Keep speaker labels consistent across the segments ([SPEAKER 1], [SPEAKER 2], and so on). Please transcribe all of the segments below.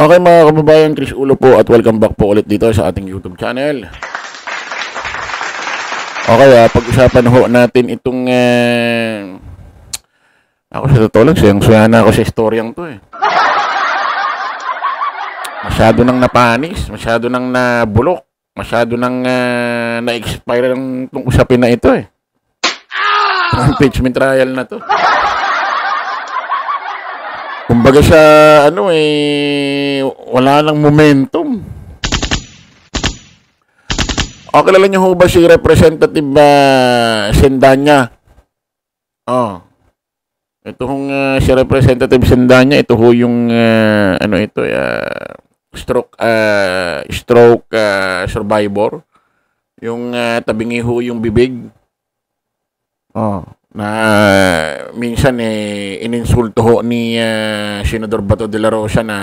[SPEAKER 1] Okay mga kababayan, Chris Ulo po at welcome back po ulit dito sa ating YouTube channel. Okay, pag-usapan ho natin itong ako sa totoo lang, suyang-suya na ako sa istoryang to Masyado nang napanis, masyado nang nabulok, masyado nang na-expire ng itong usapin na ito Impeachment trial na to. Kumbaga sa wala nang momentum. O, kilala niyo ho ba si Representative Sendanya? Ito hong si Representative Sendanya, ito ho yung stroke survivor. Yung tabingi ho yung bibig. Na minsan ininsulto ho ni Senador Bato de la Rosa na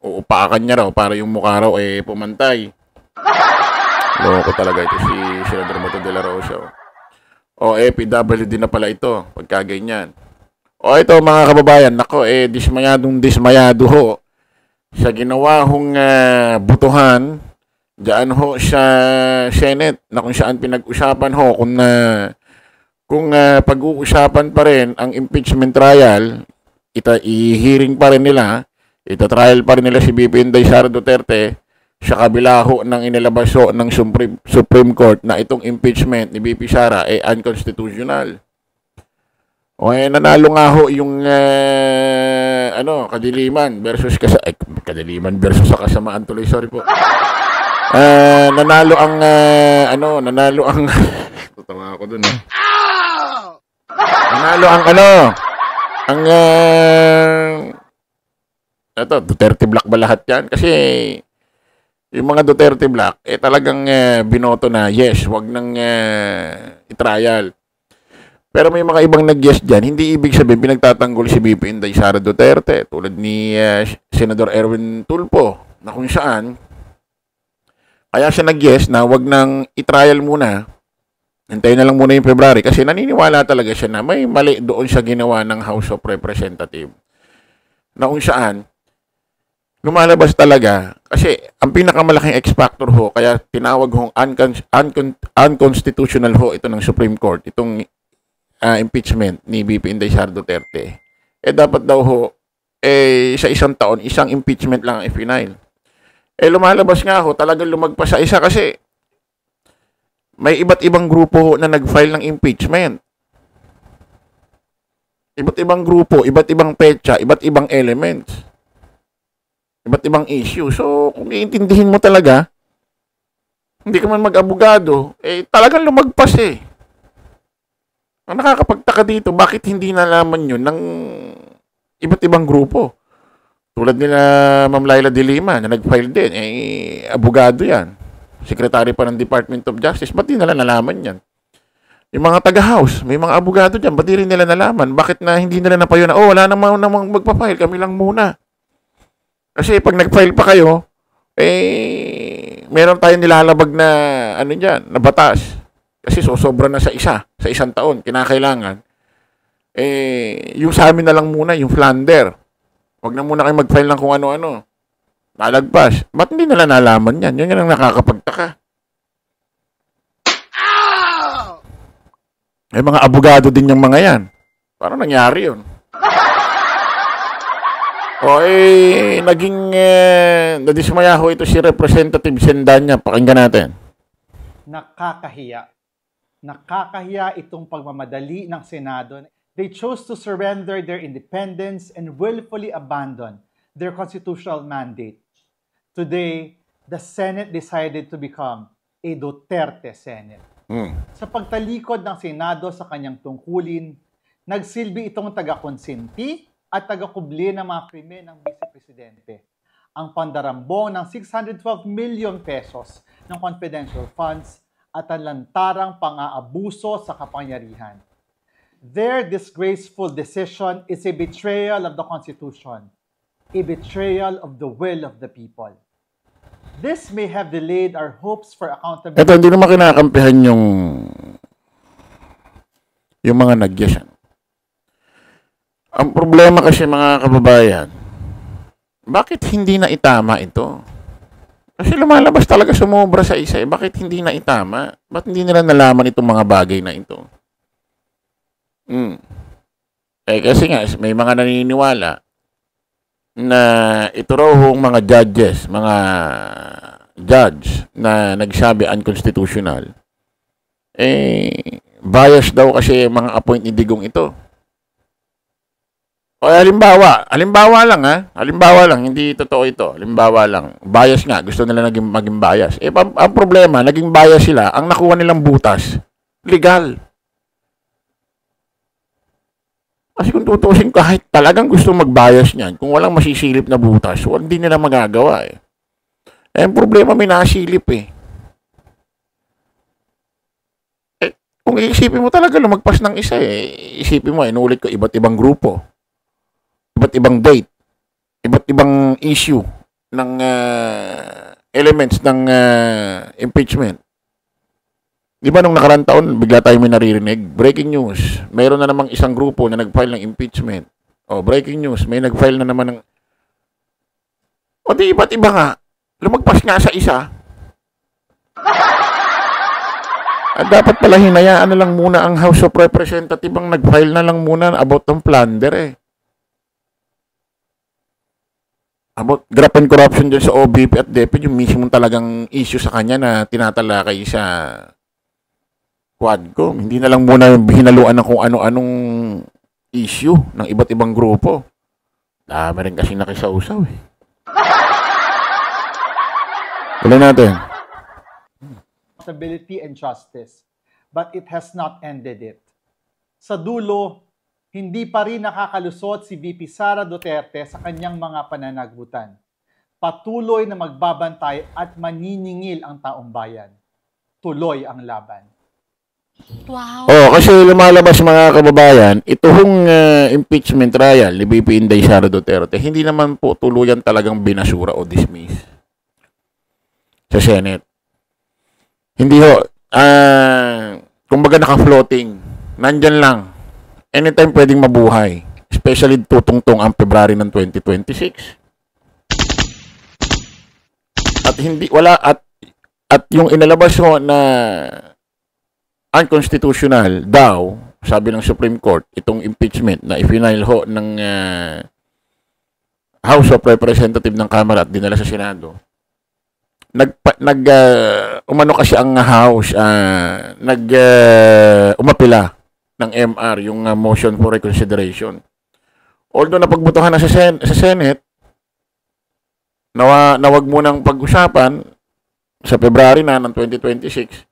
[SPEAKER 1] uupakan niya raw para yung mukha raw pumantay. Loko talaga ito si Senador Bato de la Rosa. PWD na pala ito pagka ganyan. Ito mga kababayan, nako dismayado ho sa ginawa hong butuhan diyan ho sa Senate na kung saan pinag-usapan ho kung pag-uusapan pa rin ang impeachment trial, i-hearing pa rin nila, ita-trial pa rin nila si BP Inday Sara Duterte sa kabila ho ng inilabas ho ng Supreme Court na itong impeachment ni BP Sara unconstitutional. Nanalo nga ho yung kadiliman versus sa kasamaan tuloy, sorry po. Nanalo ang tatawa ako dun Nanalo ang Duterte Black ba lahat yan? Kasi yung mga Duterte Black talagang binoto na yes, wag nang i-trial. Pero may mga ibang nag-yes dyan, hindi ibig sabihin pinagtatanggol si BP Inday Sara Duterte tulad ni Senador Erwin Tulfo na kung saan kaya siya nag-yes na wag nang i-trial muna. Hintayin na lang muna yung February kasi naniniwala talaga siya na may mali doon sa ginawa ng House of Representatives. Na kung saan, lumalabas talaga kasi ang pinakamalaking X-factor ho, kaya tinawag hong unconstitutional ho ito ng Supreme Court, itong impeachment ni BP Inday Sara Duterte. Dapat daw ho, sa isang taon, isang impeachment lang ang i-final. Lumalabas nga ho, talagang lumagpas sa isa kasi may iba't ibang grupo na nag-file ng impeachment. Iba't ibang grupo, iba't ibang petsa, iba't ibang elements. Iba't ibang issue. So, kung iintindihin mo talaga, hindi ka man mag-abogado, talagang lumagpas Ang nakakapagtaka dito, bakit hindi nalaman yun ng iba't ibang grupo? Tulad nila Ma'am Laila de Lima na nag-file din, abogado yan. Secretary pa ng Department of Justice, ba't di nila nalaman yan? Yung mga taga-house, may mga abogado dyan, ba't di rin nila nalaman? Bakit na hindi nila napayo na, wala namang magpa-file, kami lang muna. Kasi pag nag-file pa kayo, meron tayong nilalabag na, na batas. Kasi sobra na sa isang taon, kinakailangan. Yung sa amin na lang muna, yung Flander. Huwag na muna kayo mag-file ng kung ano-ano. Nalagpas. Ba't hindi nila nalaman yan? Yun ang nakakapagtaka. May mga abogado din yung mga yan. Parang nangyari yun. Naging nadismaya ho ito si Representative Sendanya. Pakinggan natin.
[SPEAKER 2] Nakakahiya. Nakakahiya itong pagmamadali ng Senado. They chose to surrender their independence and willfully abandon their constitutional mandate. Today, the Senate decided to become a Duterte Senate. Sa pagtalikod ng Senado sa kanyang tungkulin, nagsilbi itong taga-konsinti at taga-kubli ng mga krimen ng Vice-Presidente. Ang pandarambong ng 612 million pesos ng confidential funds at ang lantarang pang-aabuso sa kapangyarihan. Their disgraceful decision is a betrayal of the Constitution, a betrayal of the will of the people. This may have delayed our hopes for accountability.
[SPEAKER 1] Ito, hindi naman kinakampihan yung mga nag-yes. Ang problema kasi mga kababayan, bakit hindi na itama ito? Kasi lumalabas talaga sumobra sa isa. Bakit hindi na itama? Ba't hindi nila nalaman itong mga bagay na ito? Kasi nga, may mga naniniwala na ito raw mga judges, mga judge na nagsabi unconstitutional, bias daw kasi mga appoint ni Digong ito. O halimbawa lang, hindi totoo ito. Halimbawa lang, bias nga, gusto nila maging bias. Ang problema, naging bias sila, ang nakuha nilang butas, legal. Kasi kung tutusin kahit talagang gusto mag-bias niyan, kung walang masisilip na butas, hindi nila magagawa eh. Ang problema may nasilip eh. Kung iisipin mo talaga lumagpas ng isa isipin mo, inulit ko, iba't ibang grupo, iba't ibang date, iba't ibang issue ng elements ng impeachment. Di ba nung nakarang taon, bigla tayo may naririnig, breaking news, mayroon na namang isang grupo na nag-file ng impeachment. Breaking news, may nag-file na naman ng... di iba't iba nga, lumagpas nga sa isa. At dapat pala hinayaan na lang muna ang House of Representatives ang nag-file na lang muna about ng plunder About graft and corruption dyan sa OBP at DepEd, yung mismo talagang issue sa kanya na tinatalakay sa Quadcom. Hindi na lang muna hinaluan ng kung ano-anong issue ng iba't ibang grupo. Dami rin kasi nakisausaw Tuloy natin.
[SPEAKER 2] Accountability and justice. But it has not ended it. Sa dulo, hindi pa rin nakakalusot si VP Sara Duterte sa kanyang mga pananagutan. Patuloy na magbabantay at maniningil ang taong bayan. Tuloy ang laban.
[SPEAKER 3] Wow.
[SPEAKER 1] Kasi lumalabas mga kababayan, itong impeachment trial ni VP Inday Sara Duterte, hindi naman po tuluyan talagang binasura o dismiss sa Senate. Hindi kumbaga naka-floating, nandyan lang. Anytime pwedeng mabuhay. Especially tutungtong ang February ng 2026. At yung inalabas ho na unconstitutional daw, sabi ng Supreme Court, itong impeachment na i-final ho ng House of Representatives ng Kamara at dinala sa Senado. Umano kasi ang House, umapila ng MR, yung motion for reconsideration. Although napagbutuhan na sa Senate, nawag munang pag-usapan sa February na ng 2026,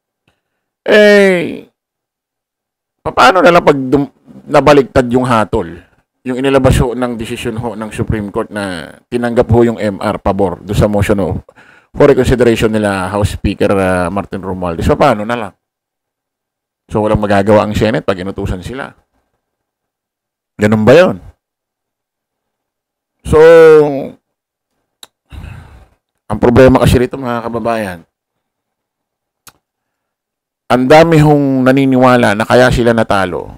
[SPEAKER 1] paano na lang pag nabaligtad yung hatol? Yung inilabas ho ng desisyon ho ng Supreme Court na tinanggap ho yung MR pabor do sa motion ho for reconsideration nila House Speaker Martin Romualdez. Paano na lang? So walang magagawa ang Senate pag inutusan sila. Ganun ba yun? So, ang problema kasi rito mga kababayan, ang dami hong naniniwala na kaya sila natalo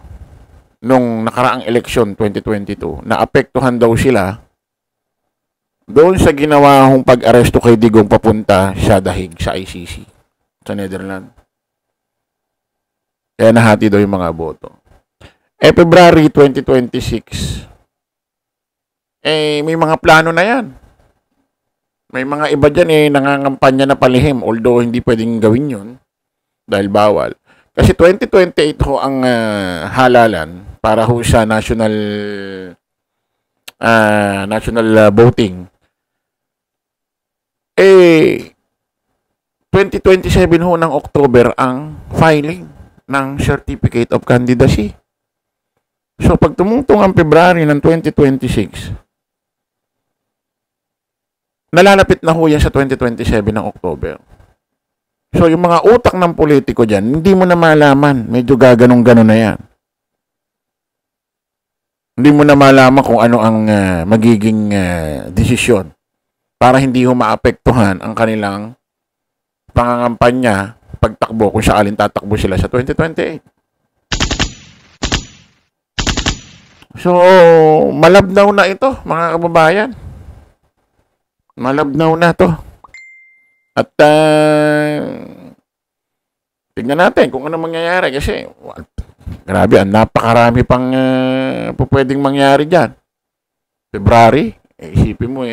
[SPEAKER 1] nung nakaraang eleksyon 2022, na apektuhan daw sila doon sa ginawa hong pag-aresto kay Digong papunta sa dahig sa ICC sa Netherlands. Kaya nahati daw yung mga boto. February 2026, may mga plano na yan. May mga iba dyan nangangampanya na palihim, although hindi pwedeng gawin yun dahil bawal. Kasi 2028 ho ang halalan para ho sa national voting. 2027 ho ng October ang filing ng Certificate of Candidacy. So, pag tumungtong ang February ng 2026, nalalapit na ho yan sa 2027 ng October. So, yung mga utak ng politiko dyan, hindi mo na malaman. Medyo gaganong-ganon na yan. Hindi mo na malaman kung ano ang magiging desisyon para hindi ho maapektuhan ang kanilang pangangampanya pagtakbo kung saaling tatakbo sila sa 2028. So, malabnaw na ito, mga kababayan. Malabnaw na to. At tingnan natin kung ano mangyayari kasi grabe, napakarami pang pwedeng mangyari dyan. February, isipin mo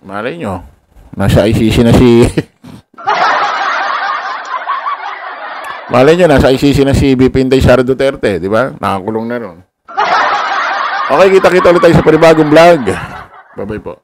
[SPEAKER 1] malay nyo, nasa ICC na si malay nyo, nasa ICC na si BP Inday Sara Duterte, di ba? Nakakulong na ron. Okay, kita-kita ulit tayo sa panibagong vlog. Bye-bye po.